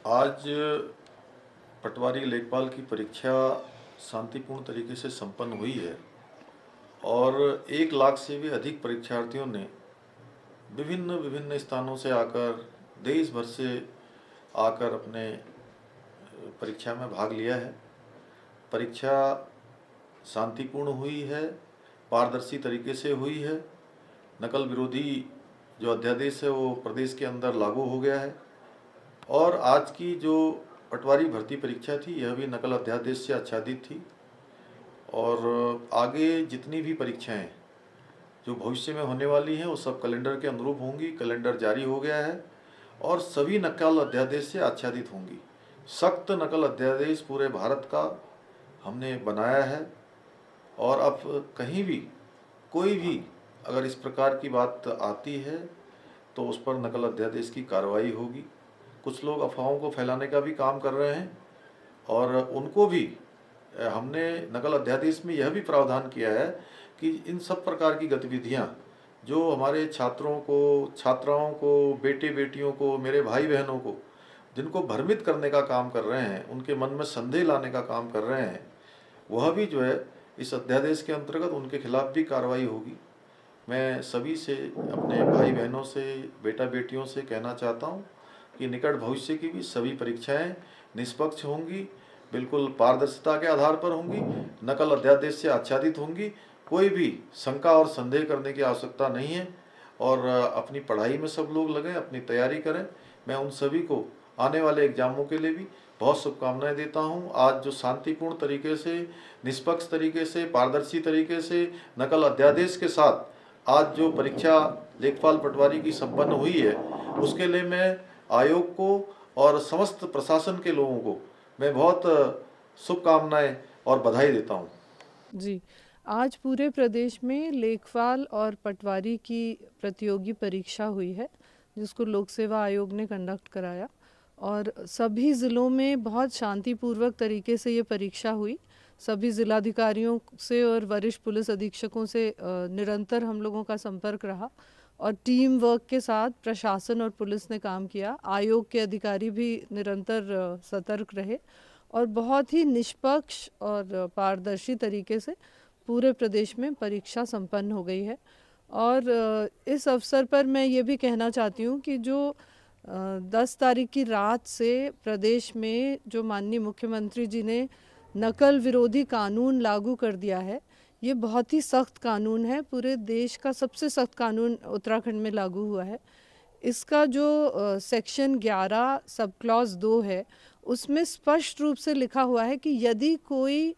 आज पटवारी लेखपाल की परीक्षा शांतिपूर्ण तरीके से संपन्न हुई है और 1 लाख से भी अधिक परीक्षार्थियों ने विभिन्न विभिन्न स्थानों से आकर, देश भर से आकर अपने परीक्षा में भाग लिया है। परीक्षा शांतिपूर्ण हुई है, पारदर्शी तरीके से हुई है। नकल विरोधी जो अध्यादेश है वो प्रदेश के अंदर लागू हो गया है और आज की जो पटवारी भर्ती परीक्षा थी यह भी नकल अध्यादेश से आच्छादित थी। और आगे जितनी भी परीक्षाएं जो भविष्य में होने वाली हैं वो सब कैलेंडर के अनुरूप होंगी। कैलेंडर जारी हो गया है और सभी नकल अध्यादेश से आच्छादित होंगी। सख्त नकल अध्यादेश पूरे भारत का हमने बनाया है और अब कहीं भी कोई भी अगर इस प्रकार की बात आती है तो उस पर नकल अध्यादेश की कार्रवाई होगी। कुछ लोग अफवाहों को फैलाने का भी काम कर रहे हैं और उनको भी हमने नकल अध्यादेश में यह भी प्रावधान किया है कि इन सब प्रकार की गतिविधियां जो हमारे छात्रों को, छात्राओं को, बेटे बेटियों को, मेरे भाई बहनों को जिनको भ्रमित करने का काम कर रहे हैं, उनके मन में संदेह लाने का काम कर रहे हैं, वह भी जो है इस अध्यादेश के अंतर्गत उनके खिलाफ भी कार्रवाई होगी। मैं सभी से, अपने भाई बहनों से, बेटा बेटियों से कहना चाहता हूँ कि निकट भविष्य की भी सभी परीक्षाएं निष्पक्ष होंगी, बिल्कुल पारदर्शिता के आधार पर होंगी, नकल अध्यादेश से आच्छादित होंगी। कोई भी शंका और संदेह करने की आवश्यकता नहीं है और अपनी पढ़ाई में सब लोग लगें, अपनी तैयारी करें। मैं उन सभी को आने वाले एग्जामों के लिए भी बहुत शुभकामनाएं देता हूं। आज जो शांतिपूर्ण तरीके से, निष्पक्ष तरीके से, पारदर्शी तरीके से, नकल अध्यादेश के साथ आज जो परीक्षा लेखपाल पटवारी की संपन्न हुई है उसके लिए मैं आयोग को और समस्त प्रशासन के लोगों को मैं बहुत शुभकामनाएं और बधाई देता हूं। जी, आज पूरे प्रदेश में लेखपाल और पटवारी की प्रतियोगी परीक्षा हुई है, जिसको लोक सेवा आयोग ने कंडक्ट कराया और सभी ज़िलों में बहुत शांतिपूर्वक तरीके से ये परीक्षा हुई। सभी ज़िलाधिकारियों से और वरिष्ठ पुलिस अधीक्षकों से निरंतर हम लोगों का संपर्क रहा और टीम वर्क के साथ प्रशासन और पुलिस ने काम किया। आयोग के अधिकारी भी निरंतर सतर्क रहे और बहुत ही निष्पक्ष और पारदर्शी तरीके से पूरे प्रदेश में परीक्षा संपन्न हो गई है। और इस अवसर पर मैं ये भी कहना चाहती हूँ कि जो 10 तारीख की रात से प्रदेश में जो माननीय मुख्यमंत्री जी ने नकल विरोधी कानून लागू कर दिया है, ये बहुत ही सख्त कानून है। पूरे देश का सबसे सख्त कानून उत्तराखंड में लागू हुआ है। इसका जो सेक्शन 11 सब क्लॉज 2 है, उसमें स्पष्ट रूप से लिखा हुआ है कि यदि कोई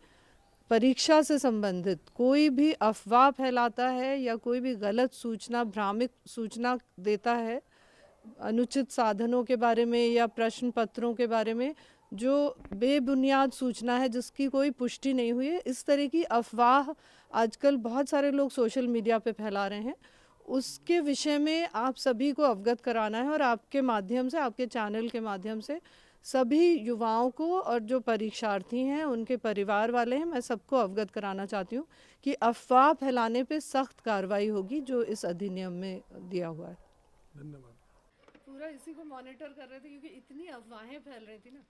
परीक्षा से संबंधित कोई भी अफवाह फैलाता है या कोई भी गलत सूचना, भ्रामक सूचना देता है अनुचित साधनों के बारे में या प्रश्न पत्रों के बारे में, जो बेबुनियाद सूचना है जिसकी कोई पुष्टि नहीं हुई है, इस तरह की अफवाह आजकल बहुत सारे लोग सोशल मीडिया पे फैला रहे हैं, उसके विषय में आप सभी को अवगत कराना है। और आपके माध्यम से, आपके चैनल के माध्यम से सभी युवाओं को और जो परीक्षार्थी हैं, उनके परिवार वाले हैं, मैं सबको अवगत कराना चाहती हूँ कि अफवाह फैलाने पे सख्त कार्रवाई होगी जो इस अधिनियम में दिया हुआ है। धन्यवाद। पूरा इसी को मॉनिटर कर रहे थे क्योंकि इतनी अफवाहें फैल रही थी ना।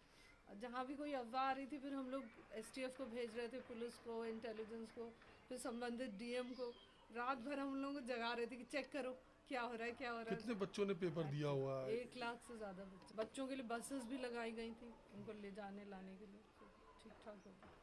जहाँ भी कोई अफवाह आ रही थी फिर हम लोग एसटीएफ को भेज रहे थे, पुलिस को, इंटेलिजेंस को, फिर संबंधित डीएम को। रात भर हम लोग को जगा रहे थे कि चेक करो क्या हो रहा है, क्या हो रहा है। कितने बच्चों ने पेपर दिया हुआ है? 1 लाख से ज़्यादा बच्चों के लिए बसेस भी लगाई गई थी उनको ले जाने लाने के लिए। ठीक ठाक हो गया।